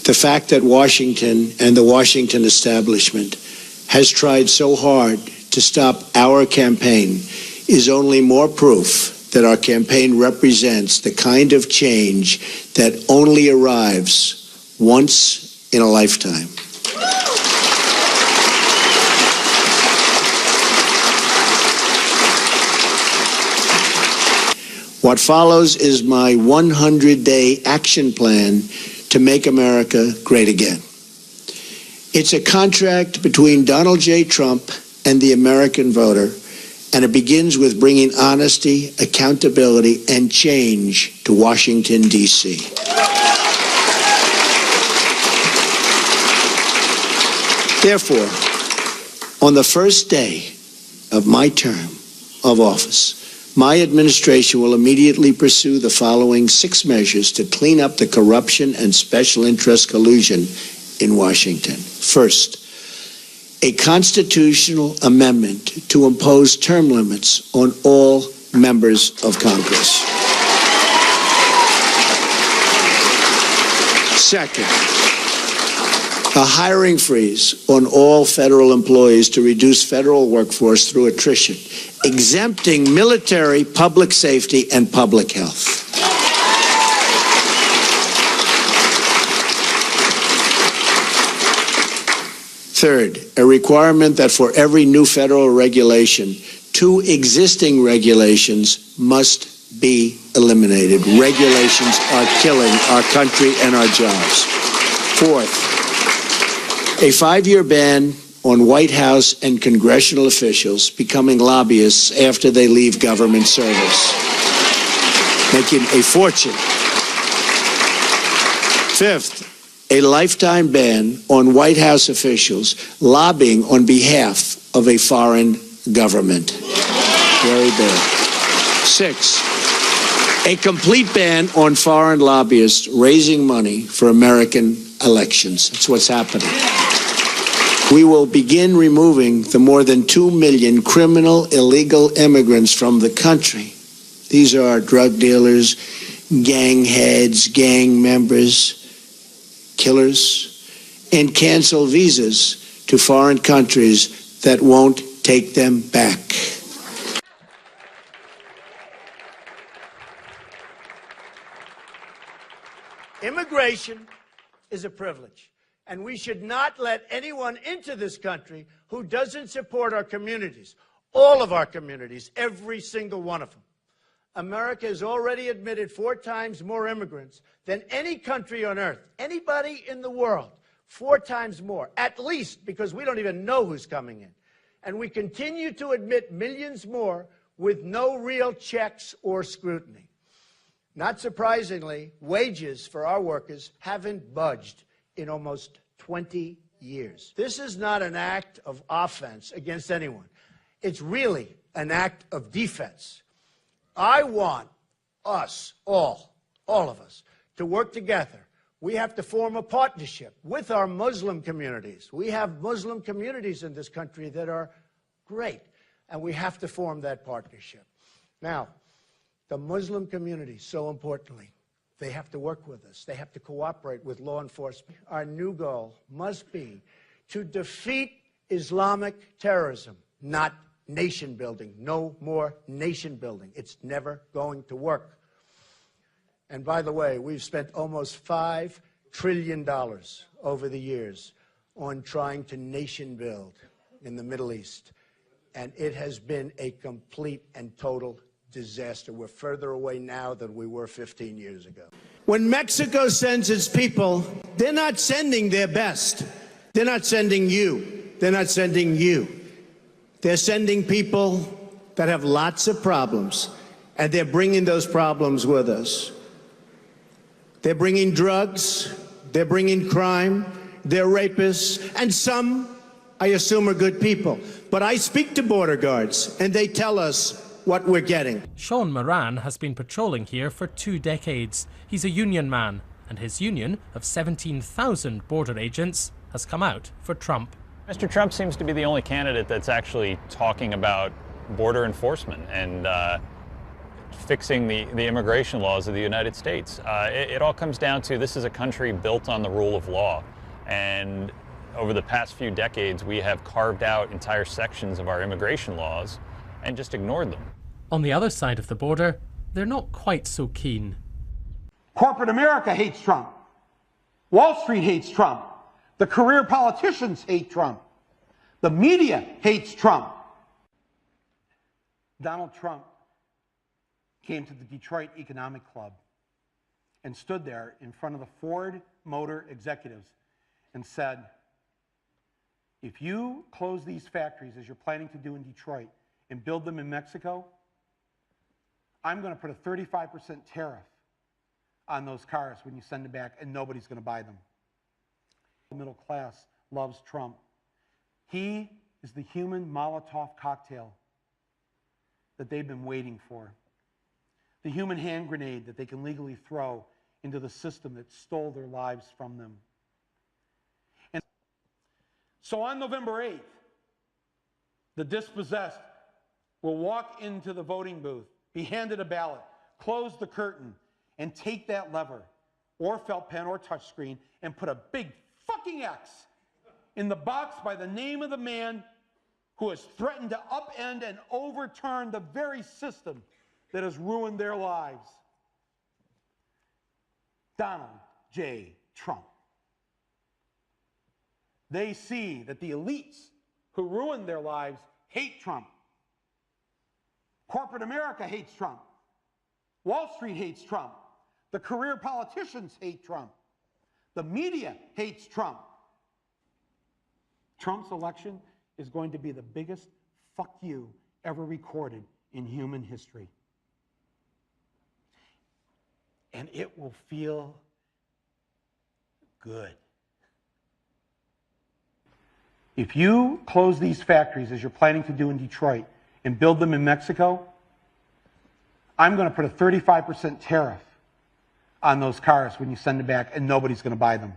The fact that Washington and the Washington establishment has tried so hard to stop our campaign is only more proof that our campaign represents the kind of change that only arrives once in a lifetime. What follows is my 100-day action plan to make America great again. It's a contract between Donald J. Trump and the American voter, and it begins with bringing honesty, accountability, and change to Washington, D.C. Therefore, on the first day of my term of office, my administration will immediately pursue the following 6 measures to clean up the corruption and special interest collusion in Washington. First, a constitutional amendment to impose term limits on all members of Congress. Second, a hiring freeze on all federal employees to reduce federal workforce through attrition, exempting military, public safety, and public health. Third, a requirement that for every new federal regulation, 2 existing regulations must be eliminated. Regulations are killing our country and our jobs. Fourth, a 5-year ban on White House and congressional officials becoming lobbyists after they leave government service, making a fortune. Fifth, a lifetime ban on White House officials lobbying on behalf of a foreign government. Very bad. 6, a complete ban on foreign lobbyists raising money for American elections. That's what's happening. We will begin removing the more than 2 million criminal illegal immigrants from the country. These are drug dealers, gang heads, gang members, killers, and cancel visas to foreign countries that won't take them back. Immigration is a privilege. And we should not let anyone into this country who doesn't support our communities, all of our communities, every single one of them. America has already admitted 4 times more immigrants than any country on earth, anybody in the world, 4 times more, at least, because we don't even know who's coming in. And we continue to admit millions more with no real checks or scrutiny. Not surprisingly, wages for our workers haven't budged in almost 20 years. This is not an act of offense against anyone. It's really an act of defense. I want us, all of us, to work together. We have to form a partnership with our Muslim communities. We have Muslim communities in this country that are great, and we have to form that partnership. Now, the Muslim community, so importantly, they have to work with us. They have to cooperate with law enforcement. Our new goal must be to defeat Islamic terrorism, not nation building. No more nation building. It's never going to work. And by the way, we've spent almost $5 trillion over the years on trying to nation build in the Middle East. And it has been a complete and total disaster. We're further away now than we were 15 years ago. When Mexico sends its people, they're not sending their best. They're not sending you. They're not sending you. They're sending people that have lots of problems, and they're bringing those problems with us. They're bringing drugs. They're bringing crime. They're rapists. And some, I assume, are good people. But I speak to border guards, and they tell us what we're getting. Sean Moran has been patrolling here for 2 decades. He's a union man, and his union of 17,000 border agents has come out for Trump. Mr. Trump seems to be the only candidate that's actually talking about border enforcement, and fixing the immigration laws of the United States. It all comes down to this is a country built on the rule of law. And over the past few decades, we have carved out entire sections of our immigration laws and just ignored them. On the other side of the border, they're not quite so keen. Corporate America hates Trump. Wall Street hates Trump. The career politicians hate Trump. The media hates Trump. Donald Trump came to the Detroit Economic Club and stood there in front of the Ford Motor executives and said, if you close these factories as you're planning to do in Detroit and build them in Mexico, I'm going to put a 35% tariff on those cars when you send them back, and nobody's going to buy them. The middle class loves Trump. He is the human Molotov cocktail that they've been waiting for. The human hand grenade that they can legally throw into the system that stole their lives from them. And so on November 8th, the dispossessed will walk into the voting booth, be handed a ballot, close the curtain, and take that lever, or felt pen or touchscreen, and put a big fucking X in the box by the name of the man who has threatened to upend and overturn the very system that has ruined their lives. Donald J. Trump. They see that the elites who ruined their lives hate Trump. Corporate America hates Trump. Wall Street hates Trump. The career politicians hate Trump. The media hates Trump. Trump's election is going to be the biggest fuck you ever recorded in human history. And it will feel good. If you close these factories as you're planning to do in Detroit and build them in Mexico, I'm going to put a 35% tariff on those cars when you send them back, and nobody's going to buy them.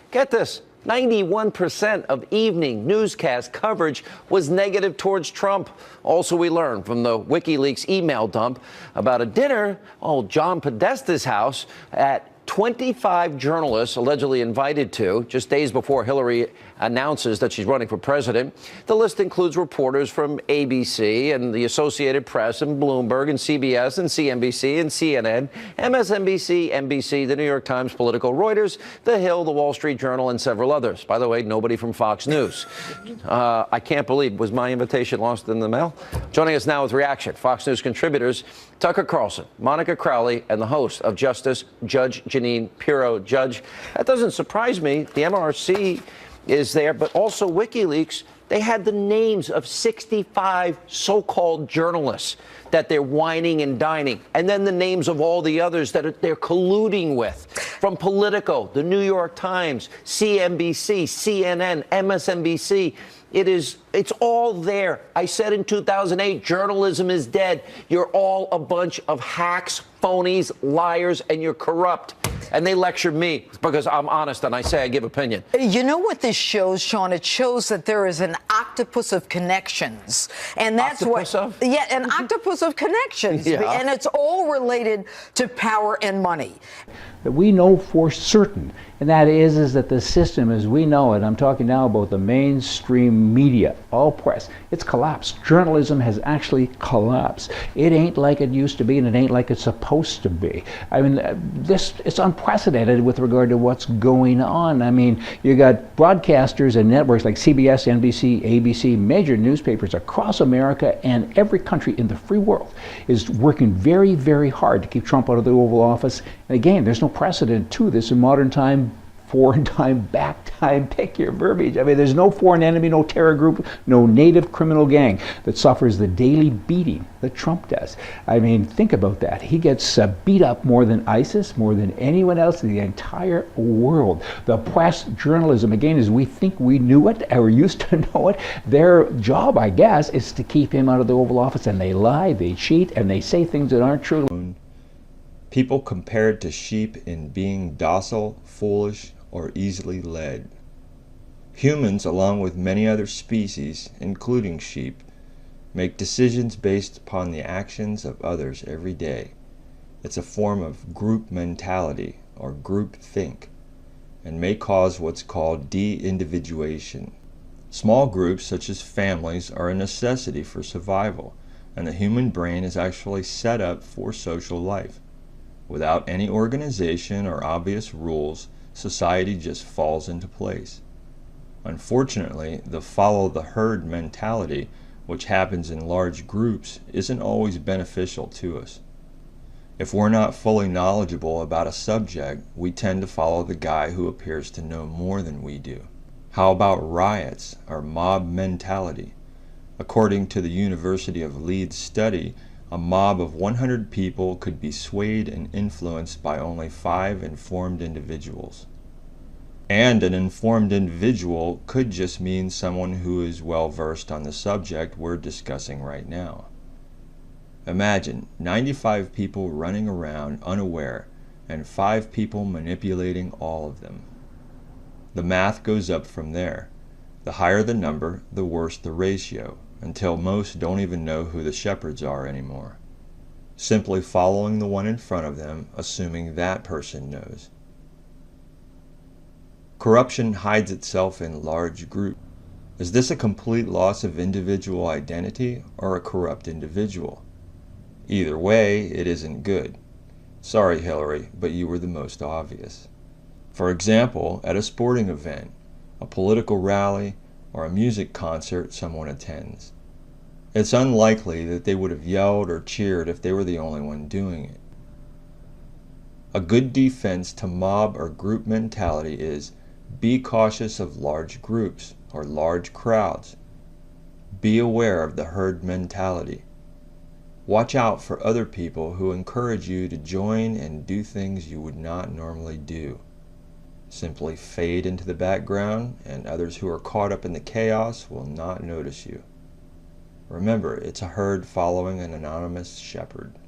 Get this, 91% of evening newscast coverage was negative towards Trump. Also, we learned from the WikiLeaks email dump about a dinner at John Podesta's house at 25 journalists allegedly invited to just days before Hillary announces that she's running for president. The list includes reporters from ABC and the Associated Press and Bloomberg and CBS and CNBC and CNN, MSNBC, NBC, the New York Times, Politico, Reuters, The Hill, The Wall Street Journal, and several others. By the way, nobody from Fox News. I can't believe, was my invitation lost in the mail? Joining us now with reaction, Fox News contributors Tucker Carlson, Monica Crowley, and the host of Justice, Judge Jeanine Pirro. Judge, that doesn't surprise me. The MRC is there, but also WikiLeaks. They had the names of 65 so-called journalists that they're whining and dining, and then the names of all the others that they're colluding with, from Politico, the New York Times, CNBC, CNN, MSNBC. It's all there. I said in 2008, journalism is dead. You're all a bunch of hacks, phonies, liars, and you're corrupt. And they lecture me because I'm honest and I say I give opinion. You know what this shows, Sean? It shows that there is an octopus of connections. And that's Octopus what. of? Yeah, an octopus of connections. Yeah. And it's all related to power and money. That we know for certain, and that is that the system as we know it, I'm talking now about the mainstream media, all press, it's collapsed. Journalism has actually collapsed. It ain't like it used to be, and it ain't like it's supposed to be. I mean, it's unprecedented with regard to what's going on. I mean, you got broadcasters and networks like CBS, NBC, ABC, major newspapers across America and every country in the free world is working very, very hard to keep Trump out of the Oval Office. And again, there's no precedent to this in modern time, foreign time, back time, pick your verbiage. I mean, there's no foreign enemy, no terror group, no native criminal gang that suffers the daily beating that Trump does. I mean, think about that. He gets beat up more than ISIS, more than anyone else in the entire world. The press, journalism, again, as we think we knew it or used to know it, their job, I guess, is to keep him out of the Oval Office, and they lie, they cheat, and they say things that aren't true. People compared to sheep in being docile, foolish, or easily led. Humans, along with many other species, including sheep, make decisions based upon the actions of others every day. It's a form of group mentality or group think, and may cause what's called de-individuation. Small groups such as families are a necessity for survival, and the human brain is actually set up for social life. Without any organization or obvious rules, society just falls into place. Unfortunately, the follow the herd mentality, which happens in large groups, isn't always beneficial to us. If we're not fully knowledgeable about a subject, we tend to follow the guy who appears to know more than we do. How about riots or mob mentality? According to the University of Leeds study, a mob of 100 people could be swayed and influenced by only 5 informed individuals. And an informed individual could just mean someone who is well versed on the subject we're discussing right now. Imagine 95 people running around unaware and 5 people manipulating all of them. The math goes up from there. The higher the number, the worse the ratio, until most don't even know who the shepherds are anymore. Simply following the one in front of them, assuming that person knows. Corruption hides itself in large groups. Is this a complete loss of individual identity or a corrupt individual? Either way, it isn't good. Sorry, Hillary, but you were the most obvious. For example, at a sporting event, a political rally, or a music concert someone attends. It's unlikely that they would have yelled or cheered if they were the only one doing it. A good defense to mob or group mentality is be cautious of large groups or large crowds. Be aware of the herd mentality. Watch out for other people who encourage you to join and do things you would not normally do. Simply fade into the background, and others who are caught up in the chaos will not notice you. Remember, it's a herd following an anonymous shepherd.